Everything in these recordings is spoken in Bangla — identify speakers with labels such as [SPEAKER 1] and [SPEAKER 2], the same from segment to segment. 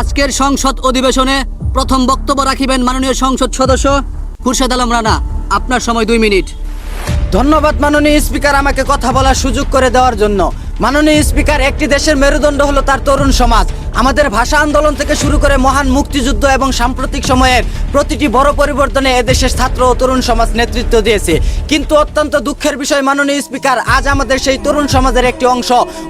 [SPEAKER 1] আজকের সংসদ অধিবেশনে প্রথম বক্তব্য রাখিবেন মাননীয় সংসদ সদস্য খুরশেদ আলম রানা। আপনার সময় 2 মিনিট।
[SPEAKER 2] ধন্যবাদ মাননীয় স্পিকার, আমাকে কথা বলার সুযোগ করে দেওয়ার জন্য। মাননীয় স্পিকার, একটি দেশের মেরুদণ্ড হলো তার তরুণ সমাজ। আমাদের ভাষা আন্দোলন থেকে শুরু করে মহান মুক্তিযুদ্ধ এবং সাম্প্রতিক সময়ের প্রতিটি বড় পরিবর্তনে এদেশের ছাত্র ও তরুণ সমাজ নেতৃত্ব দিয়েছে। কিন্তু অত্যন্ত দুঃখের বিষয় মাননীয় স্পিকার, আজ আমাদের সেই তরুণ সমাজের একটি অংশ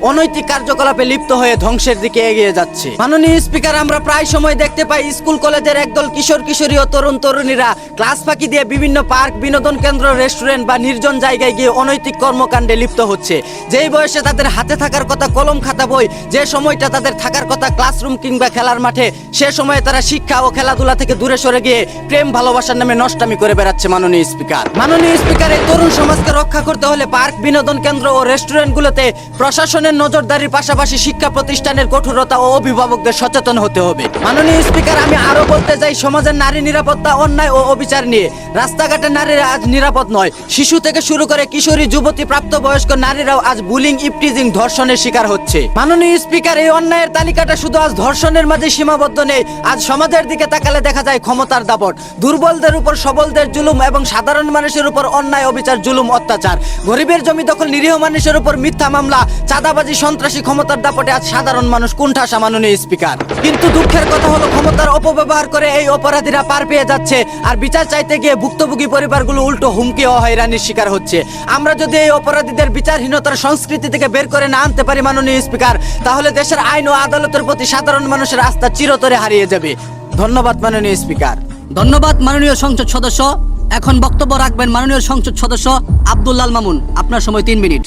[SPEAKER 2] অনৈতিক কার্যকলাপে লিপ্ত হয়ে ধ্বংসের দিকে এগিয়ে যাচ্ছে। মাননীয় স্পিকার, আমরা প্রায় সময় দেখতে পাই স্কুল কলেজের একদল কিশোর কিশোরী ও তরুণ তরুণীরা ক্লাস ফাঁকি দিয়ে বিভিন্ন পার্ক, বিনোদন কেন্দ্র, রেস্টুরেন্ট বা নির্জন জায়গায় গিয়ে অনৈতিক কর্মকাণ্ডে লিপ্ত হচ্ছে। যেই বয়সে তাদের হাতে থাকার কথা কলম খাতা বই, যে সময়টা তাদের থাকার কথা ক্লাসরুম কিংবা খেলার মাঠে, সে সময়ে তারা শিক্ষা ও খেলাধুলা থেকে দূরে সরে গিয়ে প্রেম ভালোবাসার নামে নষ্টামি করে বেড়াচ্ছে। মাননীয় স্পিকার, এই তরুণ সমাজকে রক্ষা করতে হলে পার্ক, বিনোদন কেন্দ্র ও রেস্টুরেন্টগুলোতে প্রশাসনের নজরদারির পাশাপাশি শিক্ষা প্রতিষ্ঠানের কঠোরতা ও অভিভাবকদের সচেতন হতে হবে। মাননীয় স্পিকার, আমি আরো বলতে চাই, সমাজের নারী নিরাপত্তা, অন্যায় ও অবিচার নিয়ে রাস্তাঘাটে নারীরা আজ নিরাপদ নয়। শিশু থেকে শুরু করে কিশোরী, যুবতী, প্রাপ্তবয়স্ক নারীরাও আজ বুলিং, ইপটিজিং, ধর্ষণের শিকার হচ্ছে। মাননীয় স্পিকার, এই অন্যায়ের তালিকাটা শুধু আজ ধর্ষণের মাঝে সীমাবদ্ধ নেই। আজ সমাজের দিকে তাকালে দেখা যায় ক্ষমতার দাপট, দুর্বলদের উপর সবলদের জুলুম এবং সাধারণ মানুষের উপর অন্যায়, অবিচার, জুলুম, অত্যাচার। গরিবের জমি দখল, নিরীহ মানুষের উপর মিথ্যা মামলা, চাঁদাবাজি, সন্ত্রাসী ক্ষমতার দাপটে আজ সাধারণ মানুষ কুণ্ঠাসা। মাননীয় স্পিকার, কিন্তু দুঃখের কথা হলো ক্ষমতার অপব্যবহার করে এই অপরাধীরা পার পেয়ে যাচ্ছে, আর বিচার চাইতে গিয়ে ভুক্তভোগী পরিবারগুলো উল্টো হুমকি ও হয়রানির শিকার হচ্ছে। আমরা যদি এই অপরাধীদের বিচারহীনতার সংস্কৃতি থেকে বের করে না আনতে পারি মাননীয় স্পিকার, তাহলে দেশের আইন ও আদালতের প্রতি সাধারণ মানুষের আস্থা চিরতরে হারিয়ে যাবে। ধন্যবাদ মাননীয় স্পিকার।
[SPEAKER 1] ধন্যবাদ মাননীয় সংসদ সদস্য। এখন বক্তব্য রাখবেন মাননীয় সংসদ সদস্য আব্দুল্লাল মামুন। আপনার সময় 3 মিনিট।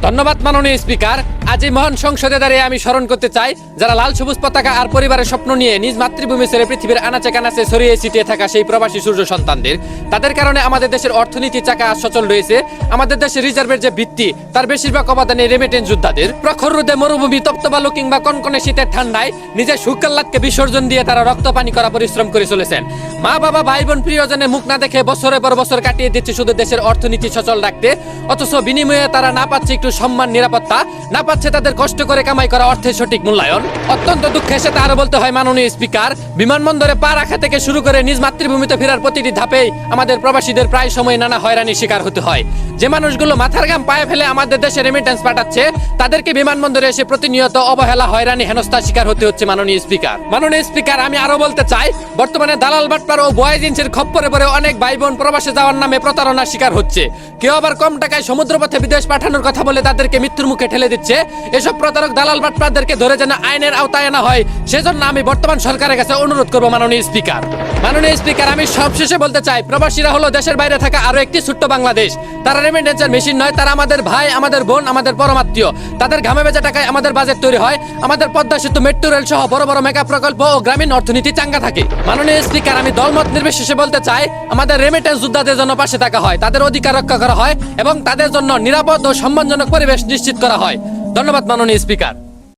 [SPEAKER 3] ধন্যবাদ মাননীয় স্পিকার। আজ এই মহান সংসদে দাঁড়িয়ে আমি স্মরণ করতে চাই যারা লাল সবুজ পতাকা আর পরিবারের স্বপ্ন নিয়ে নিজ মাতৃভূমি ছেড়ে পৃথিবীর আনাচে কানাচে ছড়িয়ে ছিটিয়ে থাকা সেই প্রবাসী সূর্য সন্তানদের। তাদের কারণে আমাদের দেশের অর্থনীতি চাকা আজ সচল রয়েছে। আমাদের দেশের রিজার্ভের যে ভিত্তি, তার বেশিরভাগ অবদানে রেমিটেন্স যোদ্ধাদের। প্রখর রোদে, মরুভূমি, তপ্ত বালু কিংবা কনকনে শীতের ঠান্ডায় নিজের সুখ-আহ্লাদকে বিসর্জন দিয়ে তারা রক্তপানি করা পরিশ্রম করে চলেছেন। মা বাবা, ভাই বোন, প্রিয়জনের মুখ না দেখে বছরের পর বছর কাটিয়ে দিচ্ছে শুধু দেশের অর্থনীতি সচল রাখতে। অথচ বিনিময়ে তারা না পাচ্ছে একটু সম্মান, নিরাপত্তা, না পাচ্ছে তাদের কষ্ট করে কামাই করা অর্থের সঠিক মূল্যায়ন। অত্যন্ত দুঃখের সাথে আরো বলতে হয় মাননীয় স্পিকার, বিমানবন্দরে পা রাখা থেকে শুরু করে নিজ মাতৃভূমিতে ফেরার প্রতিটি ধাপেই আমাদের প্রবাসীদের প্রায় সময় নানা হয়রানির শিকার হতে হয়। যে মানুষগুলো মাথার ঘাম পায়ে ফেলে আমাদের দেশে রেমিটেন্স পাঠাচ্ছে, তাদেরকে বিমানবন্দরে এসে প্রতিনিয়ত অবহেলা, হয়রানি, হেনস্থার শিকার হতে হচ্ছে। মাননীয় স্পিকার, আমি আরো বলতে চাই, বর্তমানে দালাল বাটপার ও বয় জিন্সের খপ্পরে পড়ে অনেক ভাই বোন প্রবাসে যাওয়ার নামে প্রতারণার শিকার হচ্ছে। কেউ আবার কম টাকায় সমুদ্রপথে বিদেশ পাঠানোর কথা বলে তাদেরকে মৃত্যুর মুখে ঠেলে দিচ্ছে। এসব প্রতারক, দালাল বাটপারদেরকে ধরে যেন আইনের আওতায় আনা হয়, সেজন্য আমি বর্তমান সরকারের কাছে অনুরোধ করবো। মাননীয় স্পিকার, আমি সবশেষে বলতে চাই, প্রবাসীরা হলো দেশের বাইরে থাকা আরো একটি ছোট্ট বাংলাদেশ। তারা রেমিটেন্সের মেশিন নয়, তারা আমাদের ভাই, আমাদের বোন, আমাদের পরমাত্মীয়। তাদের ঘামে ভেজা টাকায় আমাদের বাজেট তৈরি হয়, আমাদের পদ্মা সেতু, মেট্রো রেল সহ বড় বড় মেগা প্রকল্প ও গ্রামীণ অর্থনীতি চাঙ্গা থাকে। মাননীয় স্পিকার, আমি দলমত নির্বিশেষে বলতে চাই, আমাদের রেমিটেন্স যোদ্ধাদের জন্য পাশে থাকা হয়, তাদের অধিকার রক্ষা করা হয় এবং তাদের জন্য নিরাপদ ও সম্মানজনক পরিবেশ নিশ্চিত করা হয়। ধন্যবাদ মাননীয় স্পিকার।